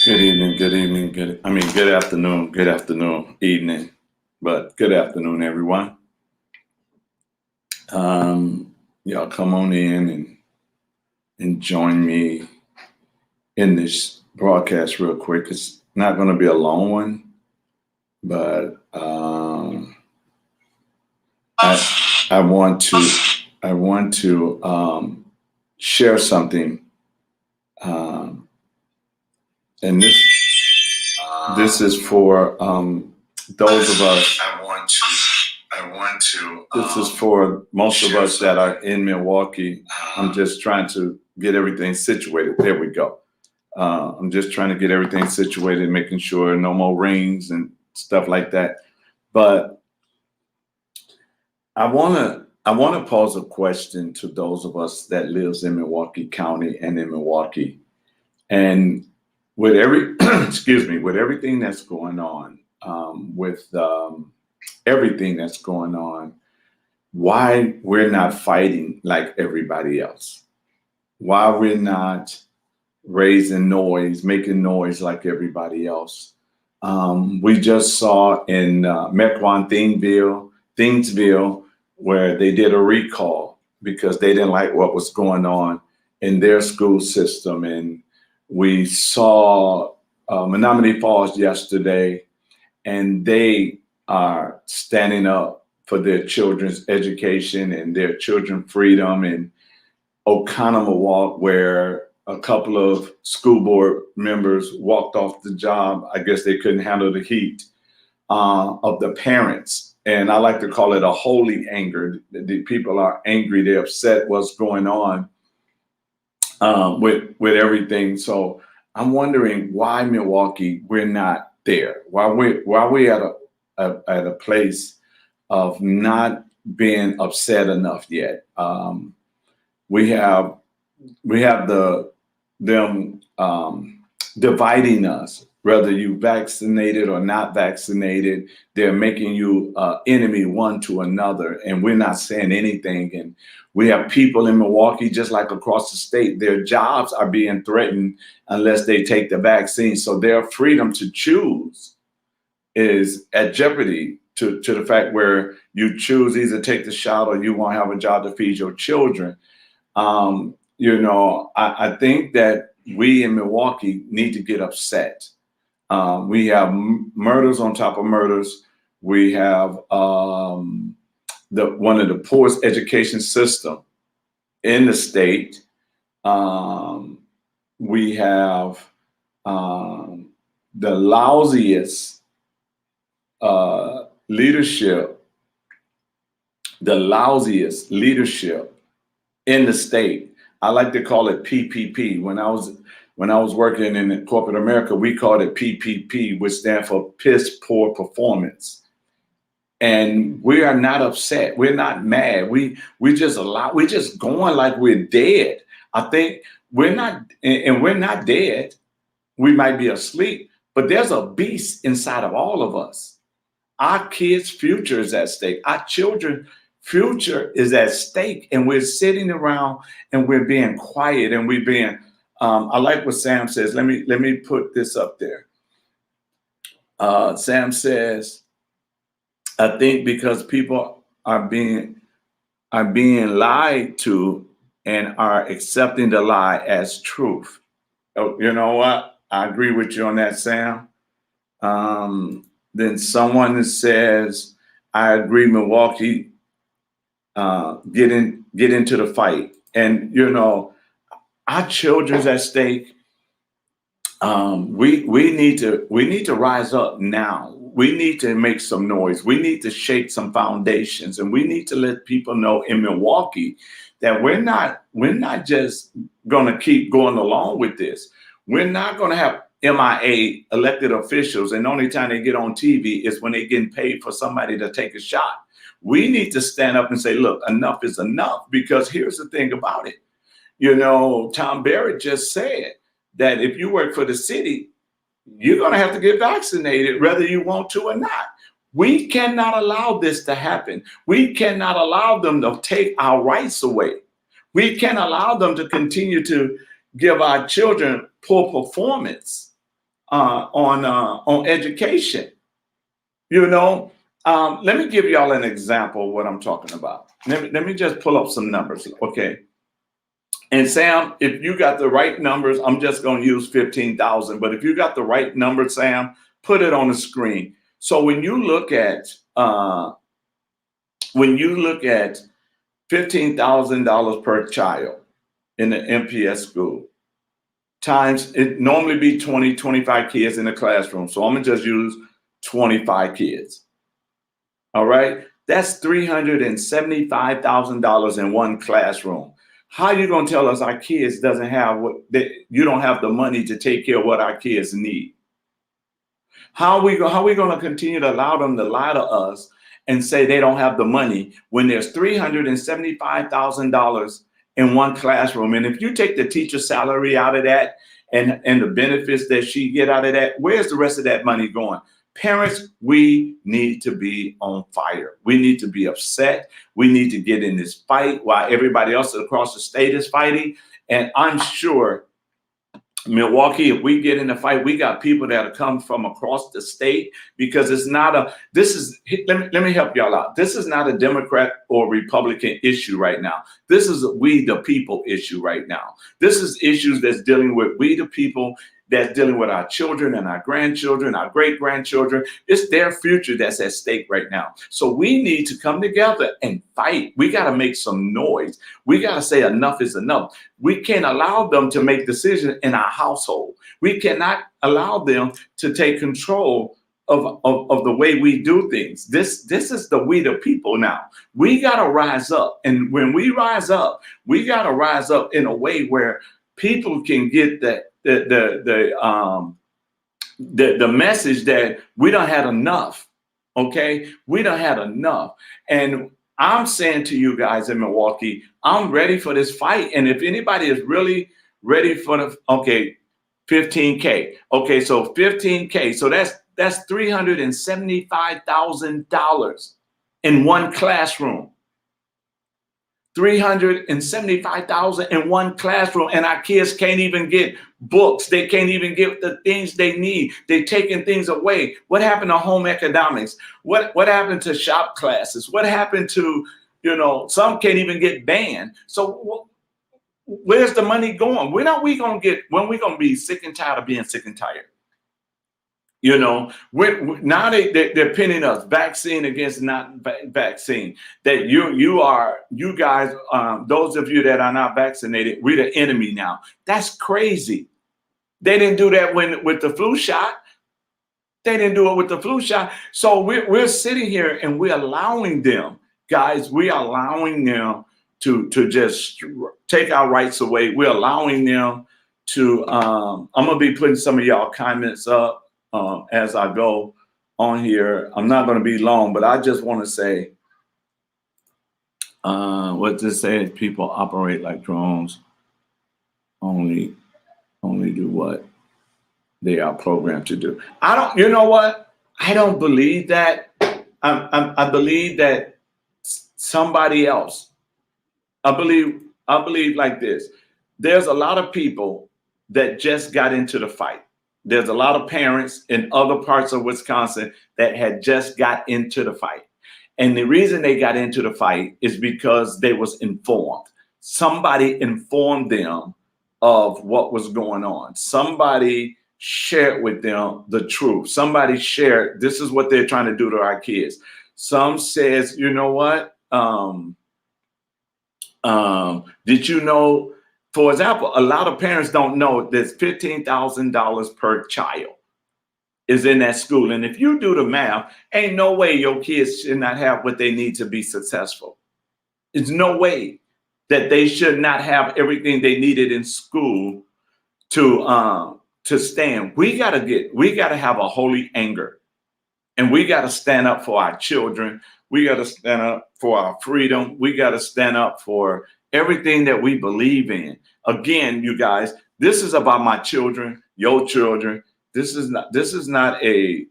Good evening, good evening, good evening, but good afternoon, everyone. Y'all come on in and join me in this broadcast real quick. It's not going to be a long one, but I want to share something, and this is for those of us. This is for most of us that are in Milwaukee. I'm just trying to get everything situated. There we go. I'm just trying to get everything situated, making sure no more rings and stuff like that. But I wanna pose a question to those of us that lives in Milwaukee County and in Milwaukee. And with every excuse me, with everything that's going on, everything that's going on, why we're not fighting like everybody else, why we're not raising noise, making noise like everybody else. We just saw in Mequon, Thingsville, where they did a recall because they didn't like what was going on in their school system. And we saw Menominee Falls yesterday, and they are standing up for their children's education and their children's freedom. And Oconomowoc, where a couple of school board members walked off the job. I guess they couldn't handle the heat of the parents. And I like to call it a holy anger. The people are angry, they're upset what's going on with everything. So I'm wondering why Milwaukee, we're not there. Why we at a place of not being upset enough yet. We have them dividing us, whether you vaccinated or not vaccinated. They're making you enemy one to another, and we're not saying anything. And we have people in Milwaukee, just like across the state, their jobs are being threatened unless they take the vaccine. So their freedom to choose is at jeopardy to the fact where you choose either take the shot or you won't have a job to feed your children. I think that we in Milwaukee need to get upset. We have murders on top of murders. We have one of the poorest education system in the state. We have the lousiest leadership, in the state. I like to call it PPP. When I was working in corporate America, we called it PPP, which stands for piss poor performance. And we are not upset. We're not mad. We're just going like we're dead. I think we're not dead. We might be asleep, but there's a beast inside of all of us. Our kids' future is at stake. Our children's future is at stake, and we're sitting around and we're being quiet and we're being. I like what Sam says. Let me put this up there. Sam says, I think because people are being lied to and are accepting the lie as truth. Oh, you know what? I agree with you on that, Sam. Then someone says, I agree, Milwaukee, get into the fight. And our children's at stake. We need to rise up now. We need to make some noise. We need to shake some foundations, and we need to let people know in Milwaukee that we're not just gonna keep going along with this. We're not gonna have MIA elected officials, and the only time they get on TV is when they're getting paid for somebody to take a shot. We need to stand up and say, look, enough is enough, because here's the thing about it. Tom Barrett just said that if you work for the city, you're going to have to get vaccinated, whether you want to or not. We cannot allow this to happen. We cannot allow them to take our rights away. We can't allow them to continue to give our children poor performance. on education. You know, let me give y'all an example of what I'm talking about. Let me just pull up some numbers, okay? And Sam, if you got the right numbers, I'm just going to use 15,000. But if you got the right number, Sam, put it on the screen. So uh, when you look at $15,000 per child in the MPS school, times it normally be 20, 25 kids in the classroom. So I'm gonna just use 25 kids. All right. That's $375,000 in one classroom. How you gonna tell us our kids doesn't have you don't have the money to take care of what our kids need? How are we gonna continue to allow them to lie to us and say they don't have the money when there's $375,000 in one classroom? And if you take the teacher salary out of that and the benefits that she get out of that, where's the rest of that money going? Parents, we need to be on fire. We need to be upset. We need to get in this fight while everybody else across the state is fighting. And I'm sure Milwaukee, if we get in a fight, we got people that have come from across the state, because it's not let me help y'all out. This is not a Democrat or Republican issue right now. This is a we the people issue right now. This is issues that's dealing with we the people, that's dealing with our children and our grandchildren, our great grandchildren. It's their future that's at stake right now. So we need to come together and fight. We got to make some noise. We got to say enough is enough. We can't allow them to make decisions in our household. We cannot allow them to take control of the way we do things. This is the we the people now. We got to rise up. And when we rise up, we got to rise up in a way where people can get the message that we don't had enough. Okay, we don't had enough. And I'm saying to you guys in Milwaukee, I'm ready for this fight. And if anybody is really ready for 15K. Okay, so 15K. So that's $375,000 in one classroom. 375,000 in one classroom, and our kids can't even get books. They can't even get the things they need. They're taking things away. What happened to home economics? What happened to shop classes? What happened to, some can't even get banned. So where's the money going? When we gonna be sick and tired of being sick and tired? Now they're pinning us vaccine against not vaccine. That you guys, those of you that are not vaccinated, we're the enemy now. That's crazy. They didn't do that with the flu shot. They didn't do it with the flu shot. So we're sitting here and we're allowing them, guys. We're allowing them to just take our rights away. We're allowing them to. I'm gonna be putting some of y'all comments up. As I go on here. I'm not going to be long, but I just want to say, what this says, people operate like drones, only do what they are programmed to do. You know what? I don't believe that. I believe that somebody else. I believe like this. There's a lot of people that just got into the fight. There's a lot of parents in other parts of Wisconsin that had just got into the fight. And the reason they got into the fight is because they was informed. Somebody informed them of what was going on. Somebody shared with them the truth. Somebody shared, this is what they're trying to do to our kids. Some says, you know what? Did you know? For example, a lot of parents don't know there's $15,000 per child is in that school. And if you do the math, ain't no way your kids should not have what they need to be successful. There's no way that they should not have everything they needed in school to stand. We gotta have a holy anger, and we gotta stand up for our children. We gotta stand up for our freedom. We gotta stand up for everything that we believe in. Again, you guys, this is about my children, your children. This is not a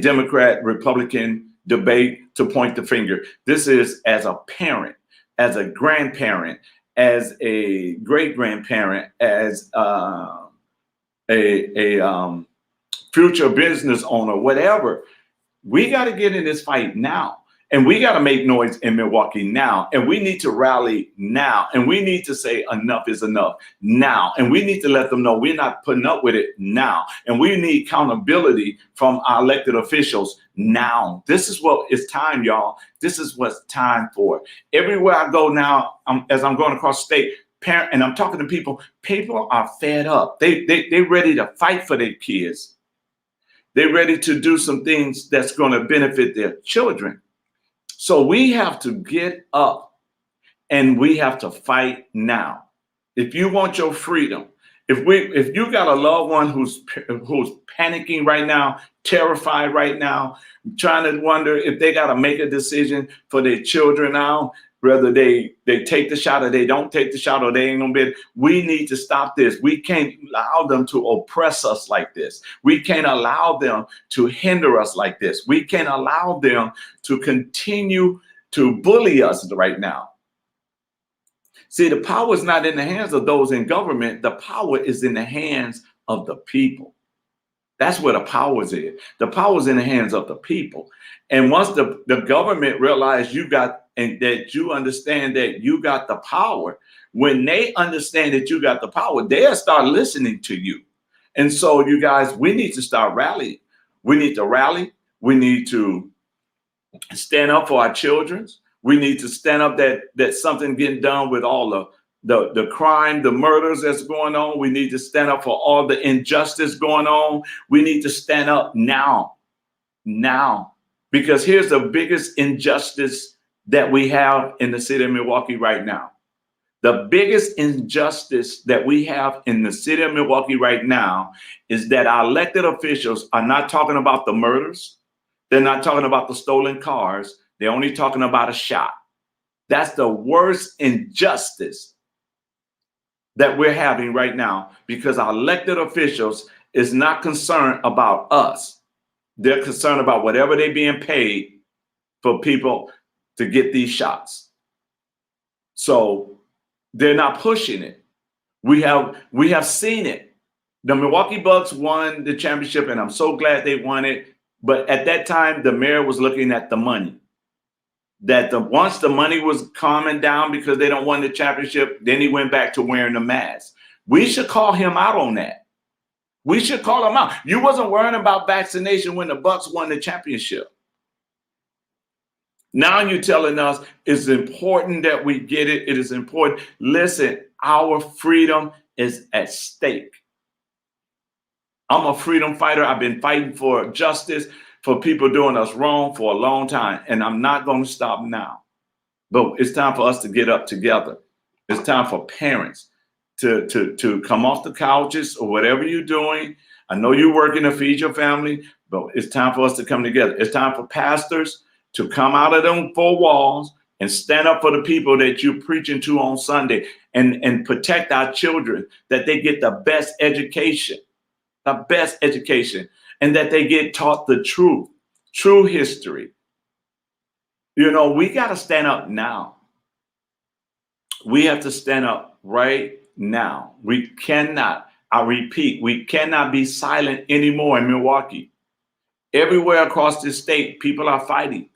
Democrat Republican debate to point the finger. This is as a parent, as a grandparent, as a great grandparent, as a future business owner, whatever. We got to get in this fight now. And we got to make noise in Milwaukee now. And we need to rally now. And we need to say enough is enough now. And we need to let them know we're not putting up with it now. And we need accountability from our elected officials now. This is what it's time, y'all. This is what's time for. Everywhere I go now, as I'm going across the state, and I'm talking to people are fed up. They're ready to fight for their kids. They're ready to do some things that's going to benefit their children. So we have to get up and we have to fight now. If you want your freedom, if you got a loved one who's panicking right now, terrified right now, trying to wonder if they got to make a decision for their children now, whether they take the shot or they don't take the shot or they ain't gonna be, we need to stop this. We can't allow them to oppress us like this. We can't allow them to hinder us like this. We can't allow them to continue to bully us right now. See, the power is not in the hands of those in government. The power is in the hands of the people. That's where the power is in. The power is in the hands of the people. And once the government realizes you got, and that you understand that you got the power, when they understand that you got the power, they'll start listening to you. And so you guys, we need to start rallying. We need to rally. We need to stand up for our children. We need to stand up that something getting done with all the crime, the murders that's going on. We need to stand up for all the injustice going on. We need to stand up now, because here's the biggest injustice that we have in the city of Milwaukee right now. The biggest injustice that we have in the city of Milwaukee right now is that our elected officials are not talking about the murders. They're not talking about the stolen cars. They're only talking about a shot. That's the worst injustice that we're having right now, because our elected officials is not concerned about us. They're concerned about whatever they're being paid for people to get these shots. So they're not pushing it. We have seen it. The Milwaukee Bucks won the championship, and I'm so glad they won it. But at that time, the mayor was looking at the money. Once the money was calming down because they don't won the championship, then he went back to wearing the mask. We should call him out on that. We should call him out. You wasn't worrying about vaccination when the Bucks won the championship. Now you're telling us it's important that we get it. It is important. Listen, our freedom is at stake. I'm a freedom fighter. I've been fighting for justice, for people doing us wrong for a long time. And I'm not going to stop now. But it's time for us to get up together. It's time for parents to come off the couches or whatever you're doing. I know you're working to feed your family, but it's time for us to come together. It's time for pastors to come out of them four walls and stand up for the people that you're preaching to on Sunday, and protect our children, that they get the best education, and that they get taught the true history. You know, we got to stand up now. We have to stand up right now. We cannot, I repeat, we cannot be silent anymore in Milwaukee. Everywhere across this state, people are fighting.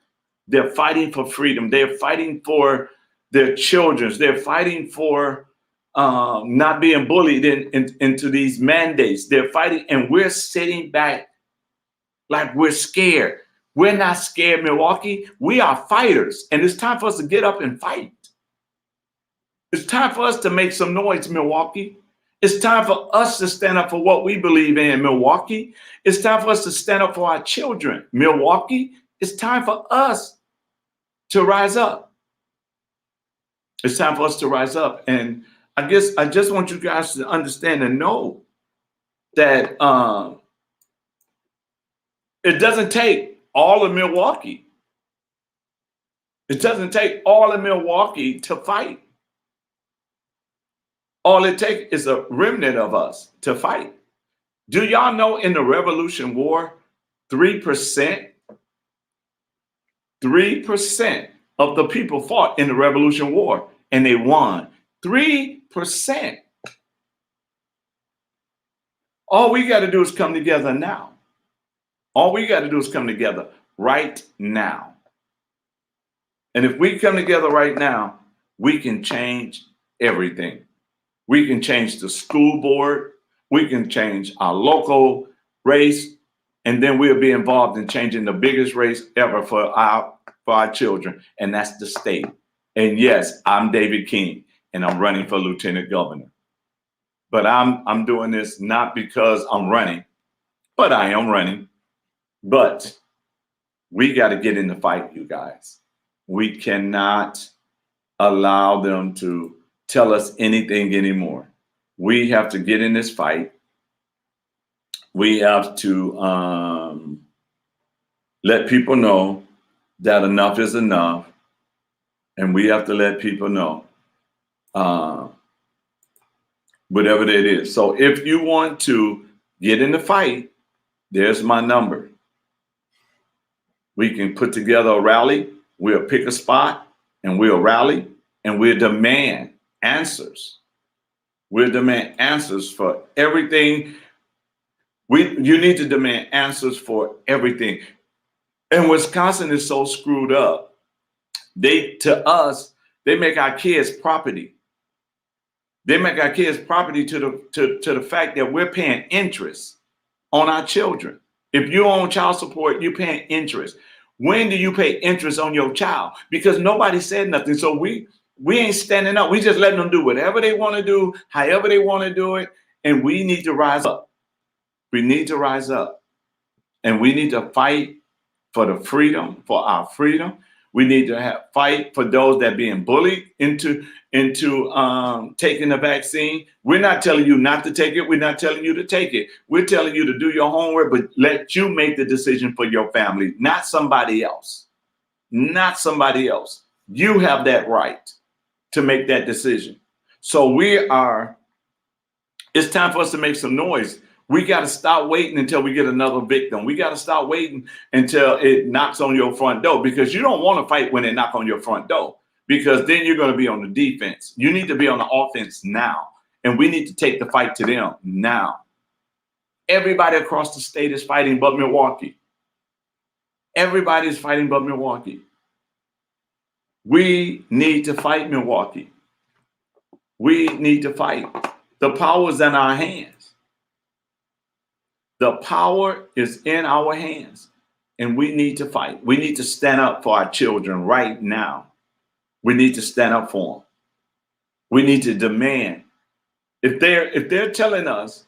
They're fighting for freedom. They're fighting for their children. They're fighting for not being bullied into these mandates. They're fighting, and we're sitting back like we're scared. We're not scared, Milwaukee. We are fighters, and it's time for us to get up and fight. It's time for us to make some noise, Milwaukee. It's time for us to stand up for what we believe in, Milwaukee. It's time for us to stand up for our children, Milwaukee. It's time for us to rise up. It's time for us to rise up. And I guess I just want you guys to understand and know that it doesn't take all of Milwaukee. It doesn't take all of Milwaukee to fight. All it takes is a remnant of us to fight. Do y'all know in the Revolution War, 3% of the people fought in the Revolution War, and they won. 3%. All we got to do is come together now. All we got to do is come together right now. And if we come together right now, we can change everything. We can change the school board. We can change our local race. And then we'll be involved in changing the biggest race ever for our children. And that's the state. And yes, I'm David King, and I'm running for lieutenant governor. But I'm doing this not because I'm running, but I am running. But we got to get in the fight, you guys. We cannot allow them to tell us anything anymore. We have to get in this fight. We have to let people know that enough is enough. And we have to let people know whatever it is. So if you want to get in the fight, there's my number. We can put together a rally. We'll pick a spot and we'll rally and we'll demand answers. We'll demand answers for everything. You need to demand answers for everything. And Wisconsin is so screwed up. They make our kids property. They make our kids property to the fact that we're paying interest on our children. If you own child support, you're paying interest. When do you pay interest on your child? Because nobody said nothing. So we ain't standing up. We just letting them do whatever they want to do, however they want to do it. And we need to rise up. We need to rise up. And we need to fight for the freedom, for our freedom. We need to fight for those that are being bullied into taking the vaccine. We're not telling you not to take it. We're not telling you to take it. We're telling you to do your homework, but let you make the decision for your family, not somebody else. Not somebody else. You have that right to make that decision. So it's time for us to make some noise. We got to stop waiting until we get another victim. We got to stop waiting until it knocks on your front door, because you don't want to fight when they knock on your front door, because then you're going to be on the defense. You need to be on the offense now, and we need to take the fight to them now. Everybody across the state is fighting but Milwaukee. Everybody is fighting but Milwaukee. We need to fight Milwaukee. We need to fight. The power is in our hands. The power is in our hands, and we need to fight. We need to stand up for our children right now. We need to stand up for them. We need to demand. If they're telling us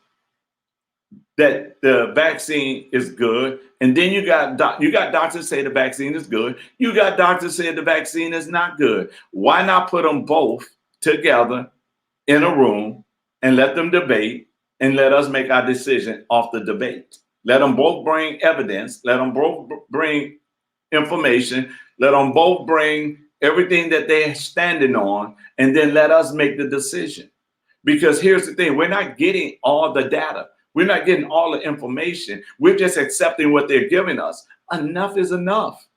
that the vaccine is good, and then you got doctors say the vaccine is good, you got doctors say the vaccine is not good. Why not put them both together in a room and let them debate? And let us make our decision off the debate. Let them both bring evidence. Let them both bring information. Let them both bring everything that they're standing on. And then let us make the decision. Because here's the thing. We're not getting all the data. We're not getting all the information. We're just accepting what they're giving us. Enough is enough.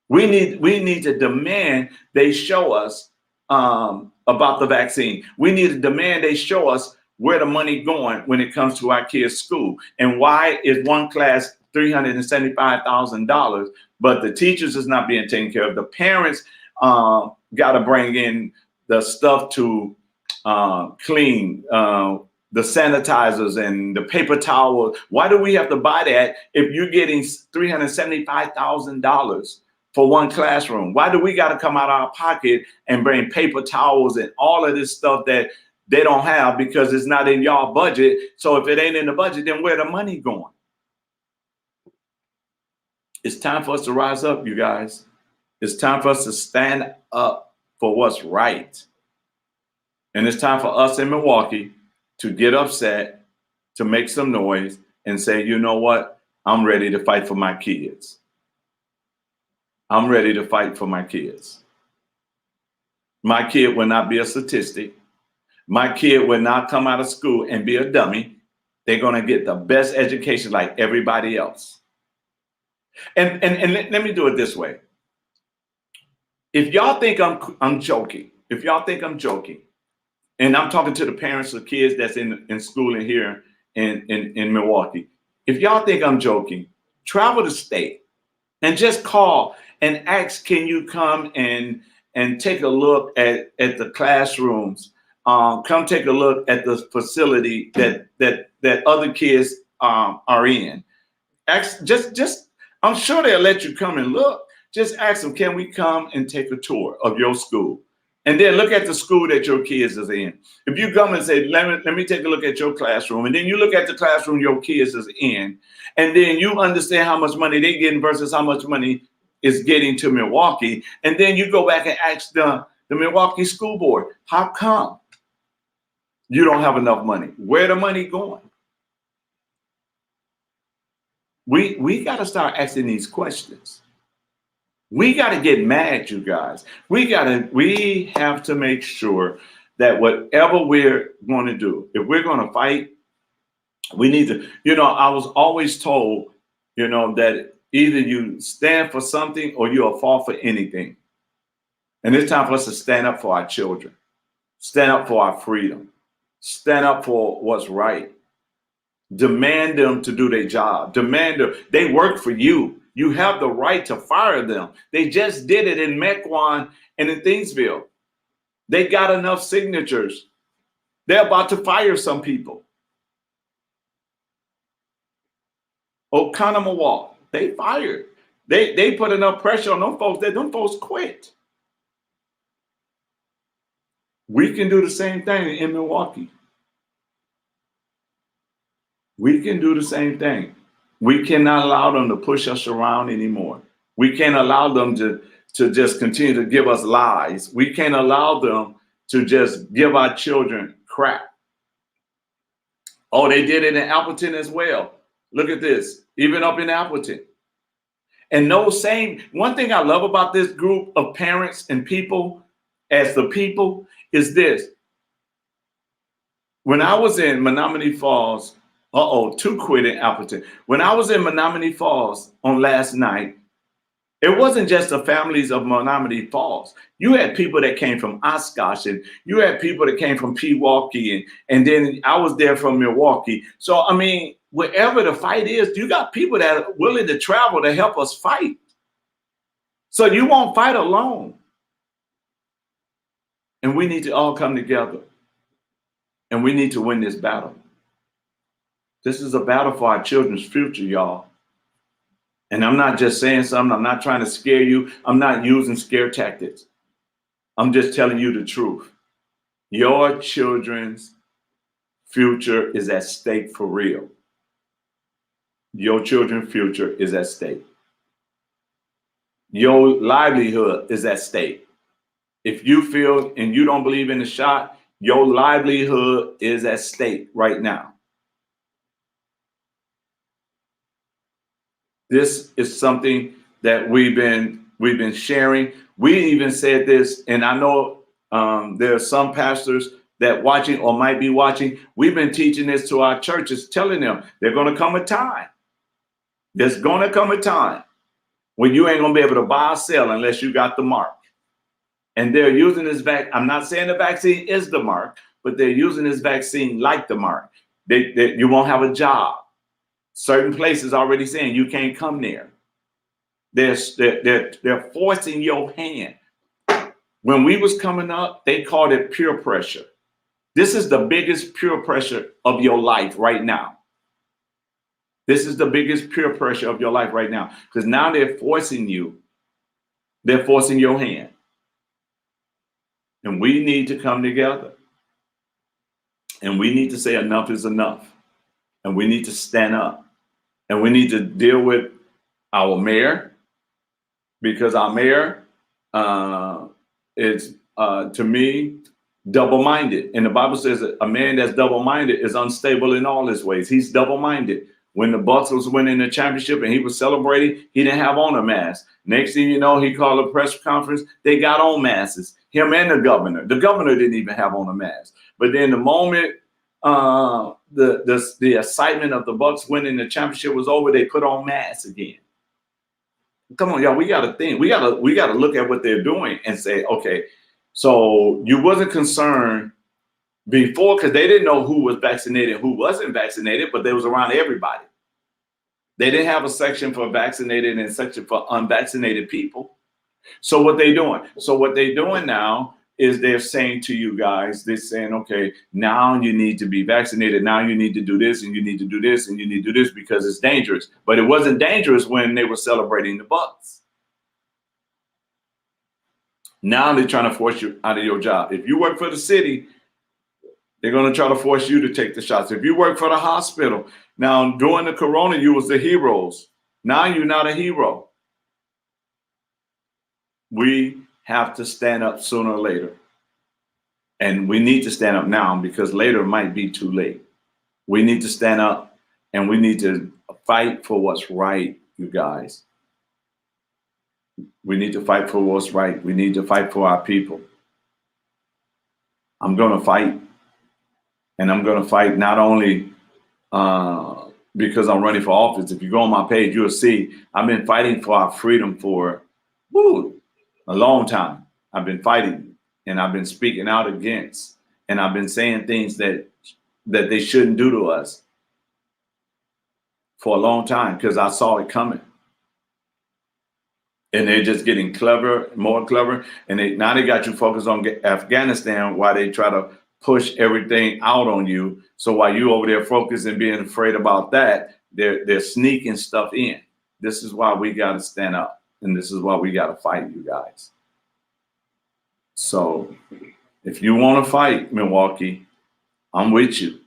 We need to demand they show us about the vaccine. We need to demand they show us where the money going when it comes to our kids' school, and why is one class $375,000, but the teachers is not being taken care of. The parents got to bring in the stuff to clean, the sanitizers and the paper towels. Why do we have to buy that if you're getting $375,000 for one classroom? Why do we got to come out of our pocket and bring paper towels and all of this stuff that they don't have because it's not in y'all budget? So if it ain't in the budget, then where the money going? It's time for us to rise up, you guys. It's time for us to stand up for what's right. And it's time for us in Milwaukee to get upset, to make some noise and say, you know what? I'm ready to fight for my kids. I'm ready to fight for my kids. My kid will not be a statistic. My kid will not come out of school and be a dummy. They're going to get the best education like everybody else. And let me do it this way. If y'all think I'm joking, and I'm talking to the parents of kids that's in school in here in Milwaukee. If y'all think I'm joking, travel the state and just call and ask, can you come and take a look at the classrooms? Come take a look at the facility that other kids are in. Ask, just I'm sure they'll let you come and look. Just ask them, can we come and take a tour of your school? And then look at the school that your kids is in. If you come and say, let me take a look at your classroom, and then you look at the classroom your kids is in, and then you understand how much money they're getting versus how much money is getting to Milwaukee, and then you go back and ask the Milwaukee School Board, how come you don't have enough money? Where the money going? We got to start asking these questions. We got to get mad, you guys. We have to make sure that whatever we're going to do, if we're going to fight, we need to, I was always told, that either you stand for something or you'll fall for anything. And it's time for us to stand up for our children, stand up for our freedom, stand up for what's right. Demand them to do their job. Demand them. They work for you. You have the right to fire them. They just did it in Mequon and in Thingsville. They got enough signatures. They're about to fire some people. Oconomowoc, they fired. They put enough pressure on them folks that them folks quit. We can do the same thing in Milwaukee. We can do the same thing. We cannot allow them to push us around anymore. We can't allow them to just continue to give us lies. We can't allow them to just give our children crap. Oh, they did it in Appleton as well. Look at this, even up in Appleton. And one thing I love about this group of parents and people as the people is this. When I was in Menominee Falls, two quit in Appleton. When I was in Menominee Falls on last night, it wasn't just the families of Menominee Falls. You had people that came from Oshkosh, and you had people that came from Pewaukee, and then I was there from Milwaukee. So, I mean, wherever the fight is, you got people that are willing to travel to help us fight. So you won't fight alone. And we need to all come together. And we need to win this battle. This is a battle for our children's future, y'all. And I'm not just saying something. I'm not trying to scare you. I'm not using scare tactics. I'm just telling you the truth. Your children's future is at stake for real. Your children's future is at stake. Your livelihood is at stake. If you feel and you don't believe in the shot, your livelihood is at stake right now. This is something that we've been sharing. We even said this, and I know there are some pastors that watching or might be watching. We've been teaching this to our churches, telling them there's going to come a time. There's going to come a time when you ain't going to be able to buy or sell unless you got the mark. And they're using this I'm not saying the vaccine is the mark, but they're using this vaccine like the mark. You won't have a job. Certain places already saying you can't come there. They're forcing your hand. When we was coming up, they called it peer pressure. This is the biggest peer pressure of your life right now. This is the biggest peer pressure of your life right now. Because now they're forcing you. They're forcing your hand. And we need to come together. And we need to say enough is enough. And we need to stand up. And we need to deal with our mayor, because our mayor is, to me, double-minded. And the Bible says that a man that's double-minded is unstable in all his ways. He's double-minded. When the Bucks was winning the championship and he was celebrating, he didn't have on a mask. Next thing you know, he called a press conference. They got on masks. Him and the governor. The governor didn't even have on a mask. But then the moment the excitement of the Bucks winning the championship was over, they put on masks again. Come on, y'all. We got to think. We got to look at what they're doing and say, okay, so you wasn't concerned before, because they didn't know who was vaccinated and who wasn't vaccinated, but they was around everybody. They didn't have a section for vaccinated and a section for unvaccinated people. So what they doing? So what they're doing now is they're saying to you guys, they're saying, okay, now you need to be vaccinated. Now you need to do this and you need to do this and you need to do this because it's dangerous. But it wasn't dangerous when they were celebrating the Bucks. Now they're trying to force you out of your job. If you work for the city, they're going to try to force you to take the shots. If you work for the hospital, now during the corona, you was the heroes. Now you're not a hero. We have to stand up sooner or later. And we need to stand up now because later might be too late. We need to stand up and we need to fight for what's right, you guys. We need to fight for what's right. We need to fight for our people. I'm going to fight. And I'm going to fight not only because I'm running for office. If you go on my page, you'll see I've been fighting for our freedom for a long time. I've been fighting and I've been speaking out against and I've been saying things that they shouldn't do to us for a long time because I saw it coming. And they're just getting clever, more clever. And now they got you focused on Afghanistan while they try to push everything out on you. So while you over there focused and being afraid about that, they're sneaking stuff in. This is why we got to stand up. And this is why we got to fight, you guys. So if you want to fight, Milwaukee, I'm with you.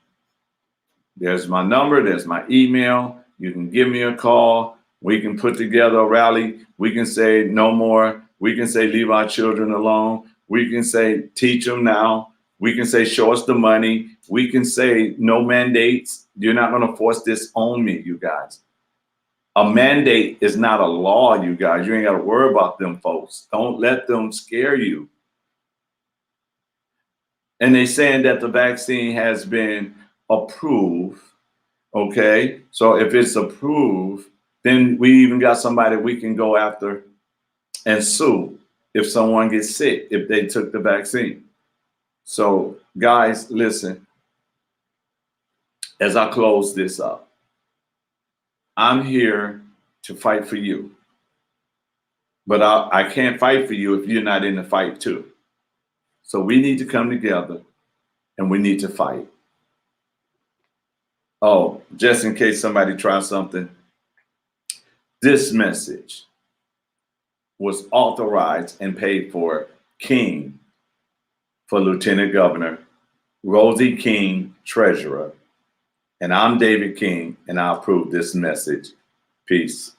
There's my number. There's my email. You can give me a call. We can put together a rally. We can say no more. We can say leave our children alone. We can say teach them now. We can say show us the money. We can say no mandates. You're not going to force this on me, you guys. A mandate is not a law, you guys. You ain't got to worry about them folks. Don't let them scare you. And they're saying that the vaccine has been approved. Okay, so if it's approved, then we even got somebody we can go after and sue if someone gets sick, if they took the vaccine. So guys, listen, as I close this up, I'm here to fight for you. But I can't fight for you if you're not in the fight too. So we need to come together and we need to fight. Oh, just in case somebody tries something, this message was authorized and paid for King for Lieutenant Governor, Rosie King, Treasurer, and I'm David King, and I approve this message. Peace.